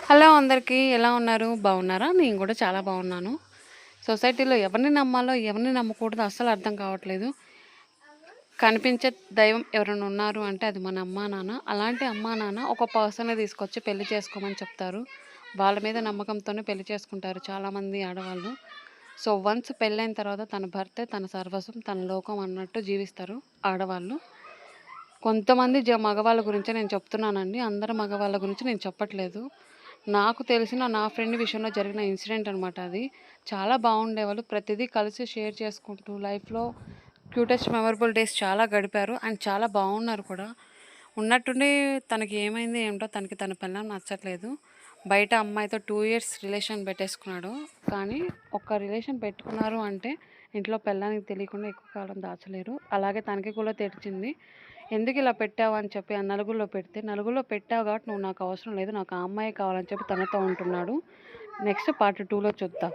Hello అందరికీ ఎలా ఉన్నారు? బాగున్నారా? నేను కూడా చాలా బాగున్నాను. సొసైటీలో ఎవరిని నమ్మాలో, ఎవరిని నమ్మకూడదో అస్సలు అర్థం కావట్లేదు. కనిపించే దైవం ఎవరైనా ఉన్నారు అంటే అది మన అమ్మా, నాన్న. అలాంటి అమ్మా, నాన్న ఒక పర్సన్‌ని తీసుకొచ్చి పెళ్లి చేసుకోమని చెప్తారు. వాళ్ళ మీద నమ్మకంతోనే పెళ్లి చేసుకుంటారు చాలామంది ఆడవాళ్ళు. సో, వన్స్ పెళ్ళైన తర్వాత తన భర్తే తన సర్వస్వం, తన లోకం అన్నట్టు జీవిస్తారు ఆడవాళ్ళు. కొంతమంది మగవాళ్ళ గురించే నేను చెప్తున్నానండి. అందరు మగవాళ్ళ గురించి నేను చెప్పట్లేదు. నాకు తెలిసిన నా ఫ్రెండ్ విషయంలో జరిగిన ఇన్సిడెంట్ అనమాట అది. చాలా బాగుండేవాళ్ళు. ప్రతిదీ కలిసి షేర్ చేసుకుంటూ లైఫ్‌లో క్యూటెస్ట్ మెమరబుల్ డేస్ చాలా గడిపారు. అండ్ చాలా బాగున్నారు కూడా. ఉన్నట్టుండి తనకి ఏమైంది ఏంటో తనకి తన పెళ్ళాం నచ్చట్లేదు. బయట అమ్మాయితో 2 ఇయర్స్ రిలేషన్ పెట్టేసుకున్నాడు. కానీ ఒక రిలేషన్ పెట్టుకున్నారు అంటే ఇంట్లో పెళ్ళానికి తెలియకుండా ఎక్కువ కాలం దాచలేరు. అలాగే తనకి కూడా తెలిసింది. ఎందుకు ఇలా పెట్టావు అని చెప్పి ఆ నలుగురిలో పెడితే, నలుగురిలో పెట్టావు కాబట్టి నువ్వు నాకు అవసరం లేదు. నాకు ఆ అమ్మాయే కావాలని చెప్పి తనతో ఉంటున్నాడు. నెక్స్ట్ పార్ట్ 2లో చూద్దాం.